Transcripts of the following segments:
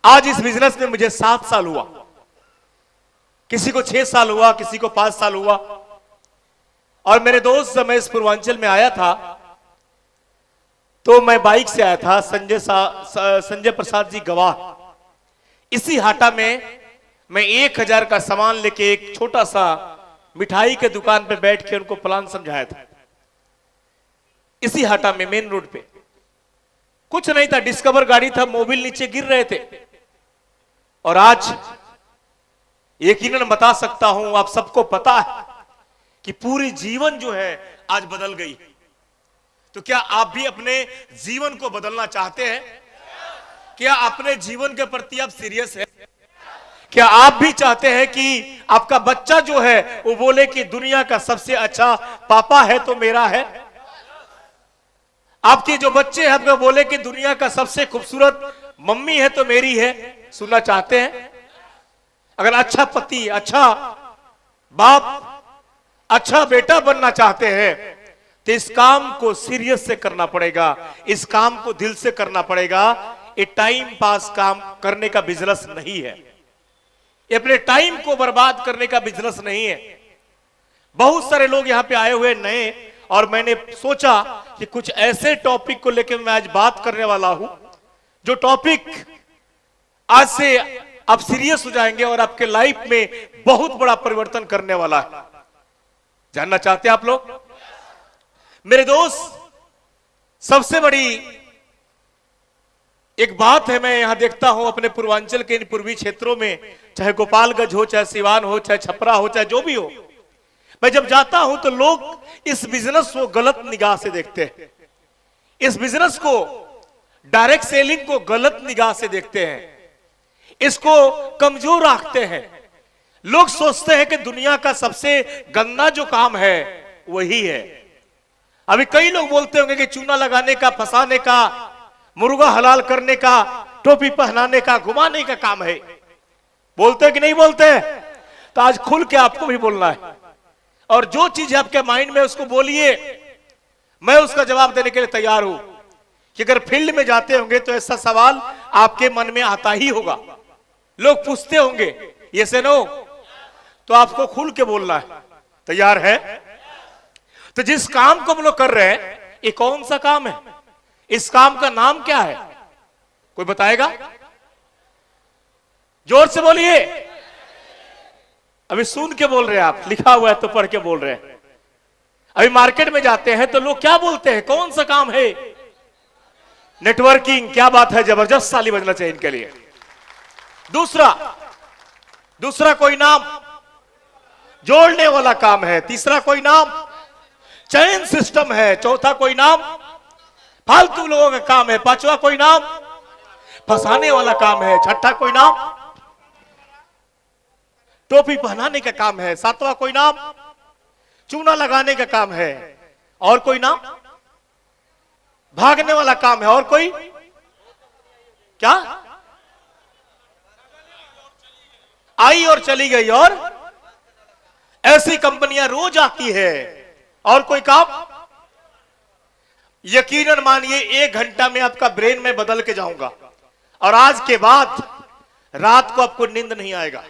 आज इस बिजनेस में मुझे 7 साल हुआ, किसी को 6 साल हुआ, किसी को 5 साल हुआ। और मेरे दोस्त जब मैं इस पूर्वांचल में आया था तो मैं बाइक से आया था, संजय प्रसाद जी गवाह। इसी हाटा में मैं 1000 का सामान लेके एक छोटा सा मिठाई के दुकान पे बैठ के उनको प्लान समझाया था। इसी हाटा में मेन रोड पे कुछ नहीं था, डिस्कवर गाड़ी था, मोबिल नीचे गिर रहे थे। और आज यकीनन बता सकता हूं, आप सबको पता है कि पूरी जीवन जो है आज बदल गई। तो क्या आप भी अपने जीवन को बदलना चाहते हैं? क्या अपने जीवन के प्रति आप सीरियस हैं? क्या आप भी चाहते हैं कि आपका बच्चा जो है वो बोले कि दुनिया का सबसे अच्छा पापा है तो मेरा है? आपके जो बच्चे हैं आपको बोले कि दुनिया का सबसे खूबसूरत मम्मी है तो मेरी है? सुनना चाहते हैं? अगर अच्छा पति, अच्छा बाप, अच्छा बेटा बनना चाहते हैं तो इस काम को सीरियस से करना पड़ेगा, इस काम को दिल से करना पड़ेगा। ये टाइम पास काम करने का बिजनेस नहीं है, ये अपने टाइम को बर्बाद करने का बिजनेस नहीं है। बहुत सारे लोग यहां पे आए हुए नए, और मैंने सोचा कि कुछ ऐसे टॉपिक को लेकर मैं आज बात करने वाला हूं, जो टॉपिक आज से आप सीरियस हो जाएंगे और आपके लाइफ में बहुत बड़ा परिवर्तन करने वाला है। जानना चाहते हैं आप लोग? मेरे दोस्त, सबसे बड़ी एक बात है, मैं यहां देखता हूं अपने पूर्वांचल के इन पूर्वी क्षेत्रों में, चाहे गोपालगंज हो, चाहे सिवान हो, चाहे छपरा हो, चाहे जो भी हो, मैं जब जाता हूं तो लोग इस बिजनेस को गलत निगाह से देखते हैं। इस बिजनेस को, डायरेक्ट सेलिंग को गलत निगाह से देखते हैं, इसको कमजोर आंकते हैं। लोग सोचते हैं कि दुनिया का सबसे गंदा जो काम है वही है। अभी कई लोग बोलते होंगे कि चूना लगाने का, फंसाने का, मुर्गा हलाल करने का, टोपी पहनाने का, घुमाने का काम है। बोलते हैं कि नहीं बोलते? तो आज खुल के आपको भी बोलना है, और जो चीज आपके माइंड में उसको बोलिए, मैं उसका जवाब देने के लिए तैयार हूं। कि अगर फील्ड में जाते होंगे तो ऐसा सवाल आपके मन में आता ही होगा, लोग पूछते होंगे ये से नो, तो आपको खुल के बोलना है। तैयार है? तो जिस काम को हम लोग कर रहे हैं, ये कौन सा काम है? इस काम का नाम क्या है? कोई बताएगा? जोर से बोलिए। अभी सुन के बोल रहे हैं आप, लिखा हुआ है तो पढ़ के बोल रहे हैं। अभी मार्केट में जाते हैं तो लोग क्या बोलते हैं? कौन सा काम है? नेटवर्किंग। क्या बात है, जबरदस्त ताली बजना चाहिए इनके लिए। दूसरा कोई नाम? जोड़ने वाला काम है। तीसरा कोई नाम? चैन सिस्टम है। चौथा कोई नाम? फालतू लोगों का काम है। पांचवा कोई नाम? फंसाने वाला काम है। छठा कोई नाम? टोपी पहनाने का काम है। सातवां कोई नाम? चूना लगाने का काम है। और कोई नाम? भागने वाला काम है। और कोई? क्या? आई और चली गई। और ऐसी कंपनियां रोज आती है। और कोई काम? यकीनन मानिए 1 घंटा में आपका ब्रेन में बदल के जाऊंगा, और आज के बाद रात को आपको नींद नहीं आएगा।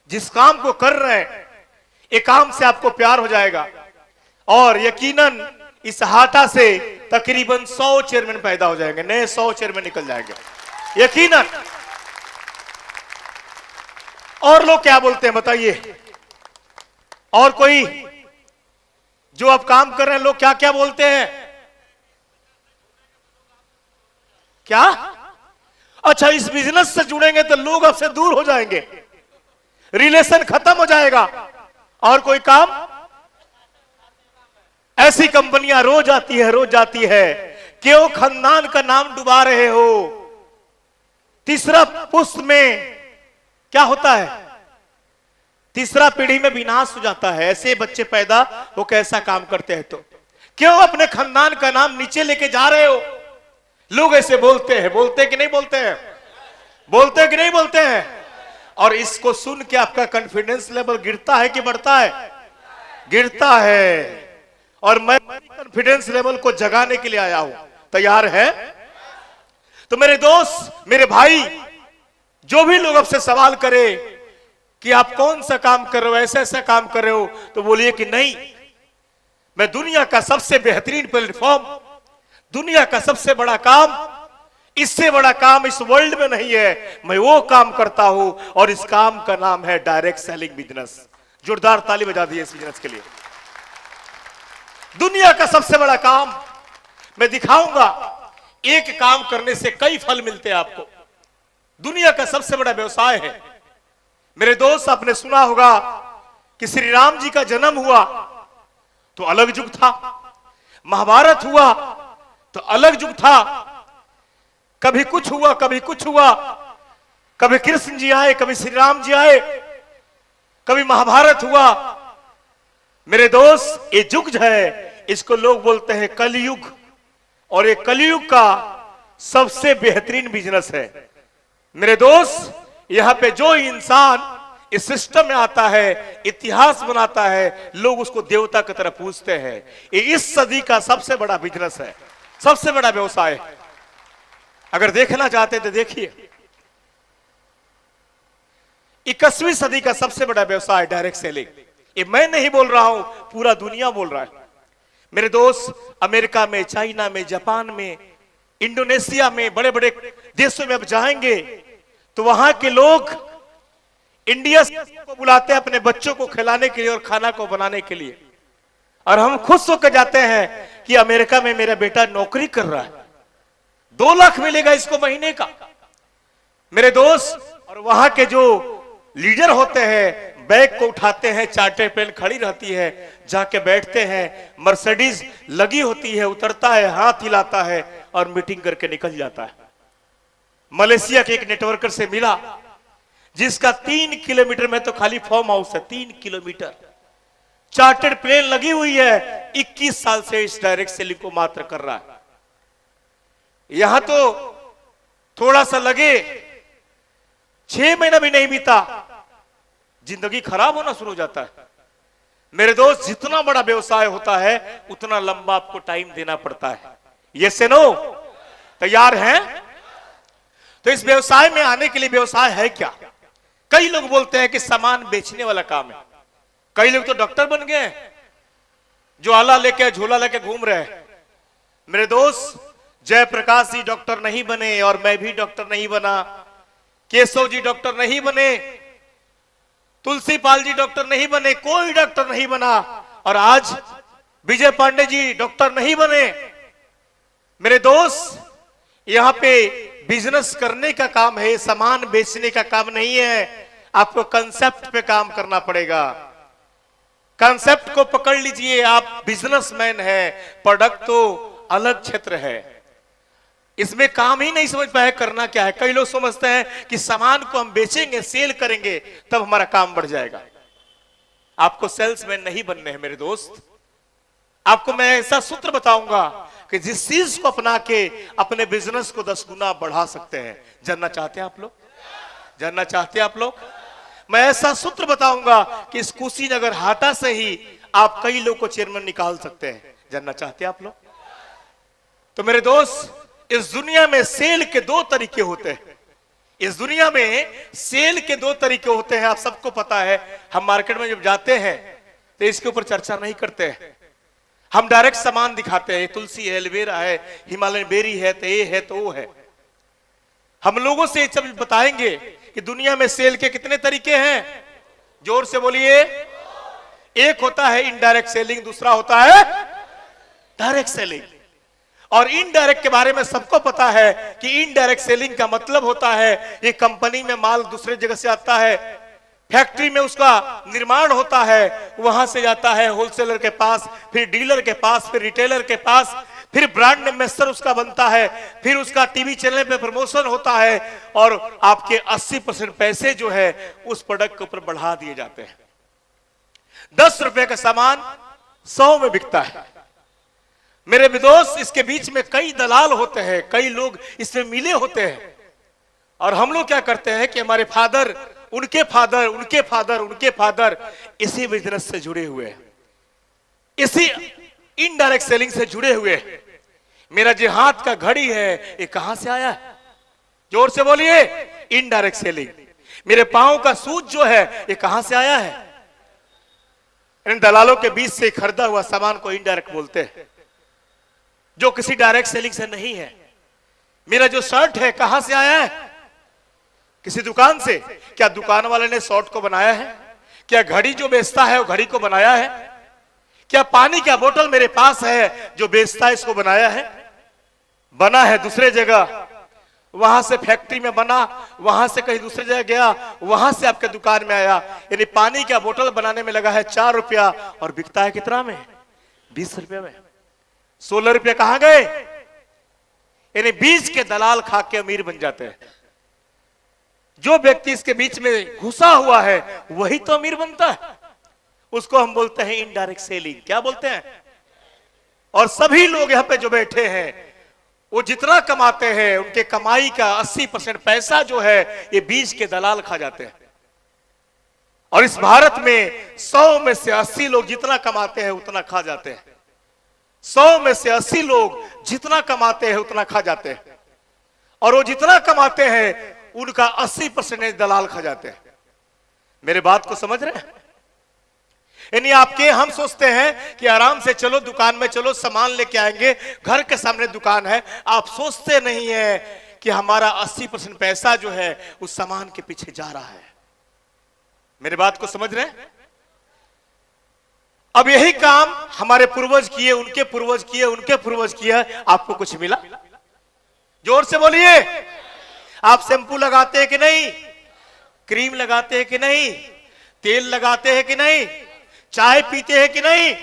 जिस काम को कर रहे हैं, एक काम से आपको प्यार हो जाएगा, और यकीनन इस हाटा से तकरीबन 100 चेयरमैन पैदा हो जाएंगे, नए 100 चेयरमैन निकल जाएंगे यकीनन। और लोग क्या बोलते हैं बताइए? और कोई जो आप काम कर रहे हैं, लोग क्या क्या बोलते हैं? क्या? अच्छा, इस बिजनेस से जुड़ेंगे तो लोग आपसे दूर हो जाएंगे, रिलेशन खत्म हो जाएगा। और कोई काम? ऐसी कंपनियां रोज आती है, रोज जाती है। क्यों खानदान का नाम डुबा रहे हो? तीसरा पुष्ट में क्या होता है? तीसरा पीढ़ी में विनाश हो जाता है। ऐसे बच्चे पैदा हो कैसा काम करते हैं? तो क्यों अपने खानदान का नाम नीचे लेके जा रहे हो? लोग ऐसे बोलते हैं। बोलते कि नहीं बोलते हैं? बोलते कि नहीं बोलते हैं? और इसको सुन के आपका कॉन्फिडेंस लेवल गिरता है कि बढ़ता है? गिरता है। और मैं कॉन्फिडेंस लेवल को जगाने के लिए आया हूं। तैयार है? तो मेरे दोस्त, मेरे भाई, जो भी लोग आपसे सवाल करे कि आप कौन सा काम कर रहे हो, ऐसा ऐसा काम कर रहे हो, तो बोलिए कि नहीं, मैं दुनिया का सबसे बेहतरीन प्लेटफॉर्म, दुनिया का सबसे बड़ा काम, इससे बड़ा काम इस वर्ल्ड में नहीं है, मैं वो काम करता हूं और इस काम का नाम है डायरेक्ट सेलिंग बिजनेस। जोरदार ताली बजा दी इस बिजनेस के लिए। दुनिया का सबसे बड़ा काम मैं दिखाऊंगा, एक काम करने से कई फल मिलते हैं आपको। दुनिया का सबसे बड़ा व्यवसाय है। मेरे दोस्त, आपने सुना होगा कि श्री राम जी का जन्म हुआ तो अलग युग था, महाभारत हुआ तो अलग युग था, कभी कुछ हुआ कभी कुछ हुआ, कभी कृष्ण जी आए कभी श्री राम जी आए, कभी महाभारत हुआ। मेरे दोस्त, ये युग है, इसको लोग बोलते हैं कलयुग, और ये कलयुग का सबसे बेहतरीन बिजनेस है। मेरे दोस्त, यहां पे जो इंसान इस सिस्टम में आता है, इतिहास बनाता है, लोग उसको देवता की तरह पूजते हैं। ये इस सदी का सबसे बड़ा बिजनेस है, सबसे बड़ा व्यवसाय है। अगर देखना चाहते हैं तो देखिए, 21वीं सदी का सबसे बड़ा व्यवसाय डायरेक्ट सेलिंग। ये मैं नहीं बोल रहा हूं, पूरा दुनिया बोल रहा है। मेरे दोस्त, अमेरिका में, चाइना में, जापान में, इंडोनेशिया में, बड़े बड़े देशों में आप जाएंगे तो वहां के लोग इंडिया को बुलाते हैं अपने बच्चों को खिलाने के लिए और खाना को बनाने के लिए, और हम खुश होकर जाते हैं कि अमेरिका में मेरा बेटा नौकरी कर रहा है, 2 लाख मिलेगा इसको महीने का। मेरे दोस्त, और वहां के जो लीडर होते हैं, बैग को उठाते हैं, चार्टर प्लेन खड़ी रहती है, जाके बैठते हैं, मर्सिडीज लगी होती है, उतरता है, हाथ हिलाता है और मीटिंग करके निकल जाता है। मलेशिया के एक नेटवर्कर से मिला जिसका 3 किलोमीटर में तो खाली फार्म हाउस है, 3 किलोमीटर, चार्टर्ड प्लेन लगी हुई है, 21 साल से इस डायरेक्ट सेलिंग को मात्र कर रहा है। यहां तो थोड़ा सा लगे 6 महीना भी नहीं बीता, जिंदगी खराब होना शुरू हो जाता है। मेरे दोस्त, जितना बड़ा व्यवसाय होता है उतना लंबा आपको टाइम देना पड़ता है। ये से नो तैयार हैं? तो इस व्यवसाय में आने के लिए, व्यवसाय है क्या? कई लोग बोलते हैं कि सामान बेचने वाला काम है। कई लोग तो डॉक्टर बन गए जो आला लेके झोला लेके घूम रहे हैं। मेरे दोस्त, जयप्रकाश जी डॉक्टर नहीं बने और मैं भी डॉक्टर नहीं बना, केशव जी डॉक्टर नहीं बने, तुलसी पाल जी डॉक्टर नहीं बने, कोई डॉक्टर नहीं बना, और आज विजय पांडे जी डॉक्टर नहीं बने। मेरे दोस्त, यहां पे बिजनेस करने का काम है, सामान बेचने का काम नहीं है। आपको कंसेप्ट पे काम करना पड़ेगा। कंसेप्ट को पकड़ लीजिए, आप बिजनेसमैन हैं। प्रोडक्ट तो अलग क्षेत्र है, इसमें काम ही नहीं समझ पाए करना क्या है। कई लोग समझते हैं कि सामान को हम बेचेंगे, सेल करेंगे, तब हमारा काम बढ़ जाएगा। आपको सेल्समैन नहीं बनने हैं मेरे दोस्त। आपको मैं ऐसा सूत्र बताऊंगा कि जिस चीज को अपना के अपने बिजनेस को 10 गुना बढ़ा सकते हैं। जानना चाहते हैं आप लोग? जानना चाहते हैं आप लोग? मैं ऐसा सूत्र बताऊंगा कि इस कुशीनगर हाटा से ही आप कई लोग को चेयरमैन निकाल सकते हैं। जानना चाहते हैं आप लोग? तो मेरे दोस्त, इस दुनिया में सेल के 2 तरीके होते हैं। इस दुनिया में सेल के 2 तरीके होते हैं, आप सबको पता है। हम मार्केट में जब जाते हैं तो इसके ऊपर चर्चा नहीं करते हैं, हम डायरेक्ट सामान दिखाते हैं। तुलसी है, एलोवेरा है, हिमालयन बेरी है, तो ये है तो वो है। हम लोगों से सब बताएंगे कि दुनिया में सेल के कितने तरीके हैं। जोर से बोलिए। एक होता है इनडायरेक्ट सेलिंग, दूसरा होता है डायरेक्ट सेलिंग। और इनडायरेक्ट के बारे में सबको पता है कि इनडायरेक्ट सेलिंग का मतलब होता है ये कंपनी में माल दूसरे जगह से आता है, फैक्ट्री में उसका निर्माण होता है, वहां से जाता है होलसेलर के पास, फिर डीलर के पास, फिर रिटेलर के पास, फिर ब्रांड एम्बेसडर उसका बनता है, फिर उसका टीवी चैनल पे प्रमोशन होता है, और आपके 80% पैसे जो है उस प्रोडक्ट के ऊपर बढ़ा दिए जाते हैं। 10 रुपए का सामान 100 में बिकता है। मेरे दोस्त, इसके बीच में कई दलाल होते हैं, कई लोग इसमें मिले होते हैं। और हम लोग क्या करते हैं कि हमारे फादर, उनके फादर, उनके फादर, उनके फादर इसी बिजनेस से जुड़े हुए हैं, इसी इनडायरेक्ट सेलिंग से जुड़े हुए हैं। मेरा जो हाथ का घड़ी है ये कहां से आया है? जोर से बोलिए। Indirect selling. मेरे पांव का सूज जो है ये कहां से आया है? इन दलालों के बीच से खरीदा हुआ सामान को इनडायरेक्ट बोलते हैं, जो किसी डायरेक्ट सेलिंग से नहीं है। मेरा जो शर्ट है कहां से आया है? किसी दुकान से। क्या दुकान वाले ने शर्ट को बनाया है? क्या घड़ी जो बेचता है वो घड़ी को बनाया है? क्या पानी का बोतल मेरे पास है जो बेचता है इसको बनाया है? बना है दूसरे जगह, वहां से फैक्ट्री में बना, वहां से कहीं दूसरी जगह गया, वहां से आपके दुकान में आया। यानी पानी का बोतल बनाने में लगा है 4 रुपया और बिकता है कितना में? 20 रुपया में। 16 रुपया कहां गए? यानी बीच के दलाल खा के अमीर बन जाते हैं। जो व्यक्ति इसके बीच में घुसा हुआ है वही तो अमीर बनता है। उसको हम बोलते हैं इनडायरेक्ट सेलिंग। क्या बोलते हैं? और सभी लोग यहां पे जो बैठे हैं वो जितना कमाते हैं उनके कमाई का 80% पैसा जो है ये बीच के दलाल खा जाते हैं। और इस भारत में 100 में से 80 लोग जितना कमाते हैं उतना खा जाते हैं। 100 में से 80 लोग जितना कमाते हैं उतना खा जाते हैं। और वो जितना कमाते हैं उनका 80% दलाल खा जाते हैं। मेरे बात को समझ रहे हैं? यानी आपके हम सोचते हैं कि आराम से चलो दुकान में, चलो सामान लेके आएंगे, घर के सामने दुकान है। आप सोचते नहीं है कि हमारा 80% पैसा जो है उस सामान के पीछे जा रहा है। मेरे बात को समझ रहे हैं? अब यही काम हमारे पूर्वज किए, उनके पूर्वज किए, उनके पूर्वज किया। आपको कुछ मिला? जोर से बोलिए। आप शैंपू लगाते हैं कि नहीं? क्रीम लगाते हैं कि नहीं? तेल लगाते हैं कि नहीं? चाय पीते हैं कि नहीं?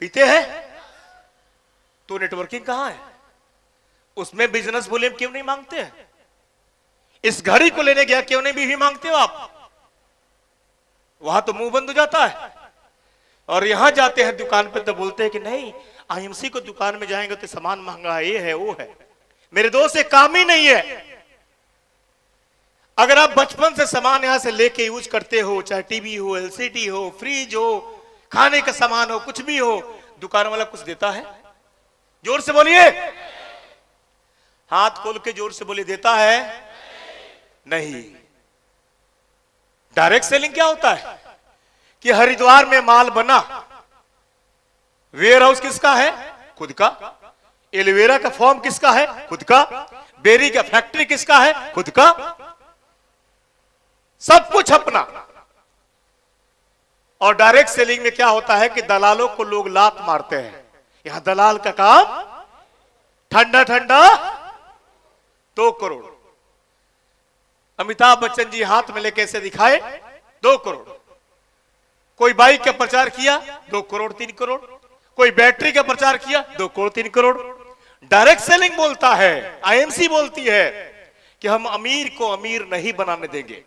पीते हैं। तो नेटवर्किंग कहां है? उसमें बिजनेस वॉल्यूम क्यों नहीं मांगते हैं? इस घड़ी को लेने गया क्यों नहीं भी मांगते हो आप? वहां तो मुंह बंद हो जाता है। और यहां जाते हैं दुकान पे तो बोलते हैं कि नहीं, आईएमसी को दुकान में जाएंगे तो सामान महंगा है, ये है वो है। मेरे दोस्त, ये काम ही नहीं है। अगर आप बचपन से सामान यहां से लेके यूज करते हो, चाहे टीवी हो, एलसीडी हो, फ्रिज हो, खाने का सामान हो, कुछ भी हो, दुकान वाला कुछ देता है? जोर से बोलिए। हाथ खोल के जोर से बोलिए, देता है? नहीं। डायरेक्ट सेलिंग क्या होता है कि हरिद्वार में माल बना, वेयर हाउस किसका है? खुद का। एलोवेरा का फॉर्म किसका है? खुद का। बेरी का फैक्ट्री किसका है? खुद का। सब कुछ अपना। और डायरेक्ट सेलिंग में क्या होता है कि दलालों को लोग लात मारते हैं। यहां दलाल का काम ठंडा ठंडा 2 करोड़। अमिताभ बच्चन जी हाथ में लेके ऐसे दिखाए 2 करोड़। कोई बाइक का प्रचार किया 2 करोड़ 3 करोड़। कोई बैटरी का प्रचार किया 2 करोड़ 3 करोड़। डायरेक्ट सेलिंग बोलता है, आईएमसी बोलती है कि हम अमीर को अमीर नहीं बनाने देंगे,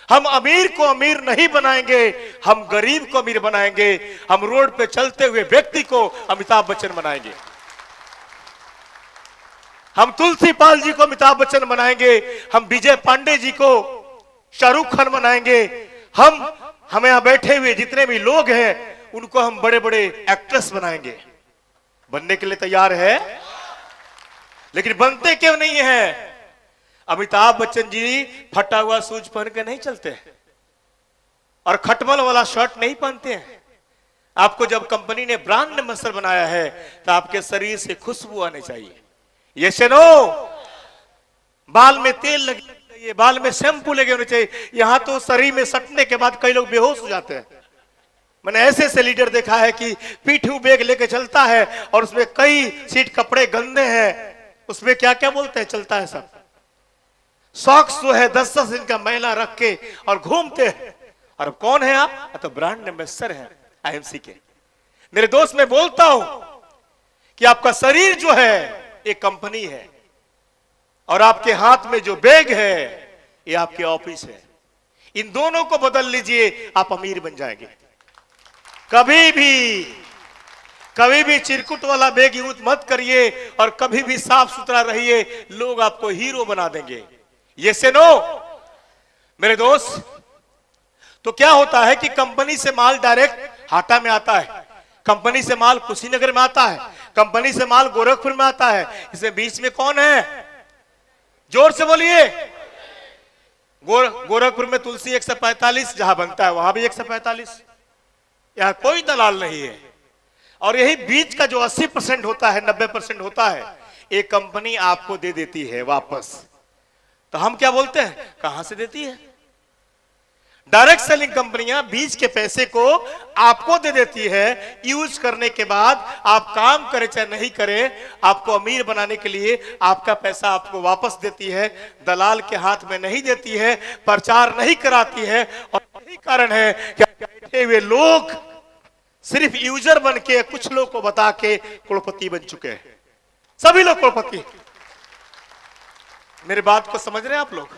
हम अमीर को अमीर नहीं बनाएंगे, हम गरीब को अमीर बनाएंगे, हम रोड पे चलते हुए व्यक्ति को अमिताभ बच्चन बनाएंगे, हम तुलसी पाल जी को अमिताभ बच्चन बनाएंगे, हम विजय पांडे जी को शाहरुख खान बनाएंगे, हम यहां बैठे हुए जितने भी लोग हैं उनको हम बड़े बड़े एक्ट्रेस बनाएंगे। बनने के लिए तैयार है, लेकिन बनते क्यों नहीं है? अमिताभ बच्चन जी फटा हुआ शूज पहन के नहीं चलते और खटमल वाला शर्ट नहीं पहनते हैं। आपको जब कंपनी ने ब्रांड एम्बेसडर बनाया है तो आपके शरीर से खुशबू आनी चाहिए। ये सुनो, बाल में तेल लगे चाहिए, बाल में शैम्पू लगे होने चाहिए। यहां तो शरीर में सटने के बाद कई लोग बेहोश हो जाते हैं। मैंने ऐसे ऐसे लीडर देखा है कि पीठू बैग लेके चलता है और उसमें कई सीट कपड़े गंदे हैं, उसमें क्या क्या बोलते हैं, चलता है सब। सॉक्स जो है 10-10 दिन का मैला रख के और घूमते हैं। और अब कौन है आप? तो ब्रांड एम्बेसडर है आईएमसी के। मेरे दोस्त, मैं बोलता हूं कि आपका शरीर जो है एक कंपनी है और आपके हाथ में जो बैग है ये आपके ऑफिस है। इन दोनों को बदल लीजिए, आप अमीर बन जाएंगे। कभी भी चिरकुट वाला बैग यूज मत करिए और कभी भी साफ सुथरा रहिए, लोग आपको हीरो बना देंगे। ये से नो मेरे दोस्त। तो क्या होता है कि कंपनी से माल डायरेक्ट हाटा में आता है, कंपनी से माल कुशीनगर में आता है, कंपनी से माल गोरखपुर में आता है। इसमें बीच में कौन है? जोर से बोलिए। गोरखपुर में तुलसी 145 जहां बनता है वहां भी 145। यहां कोई दलाल नहीं है। और यही बीच का जो 80% होता है, 90% होता है, एक कंपनी आपको दे देती है वापस। तो हम क्या बोलते हैं, कहां से देती है? डायरेक्ट सेलिंग कंपनियां बीच के पैसे को आपको दे देती है। यूज करने के बाद आप काम करें चाहे नहीं करें, आपको अमीर बनाने के लिए आपका पैसा आपको वापस देती है। दलाल के हाथ में नहीं देती है, प्रचार नहीं कराती है। और यही कारण है कि बैठे हुए लोग सिर्फ यूजर बन के कुछ लोग को बता के करोड़पति बन चुके हैं। सभी लोग करोड़पति। मेरे बात को समझ रहे हैं आप लोग?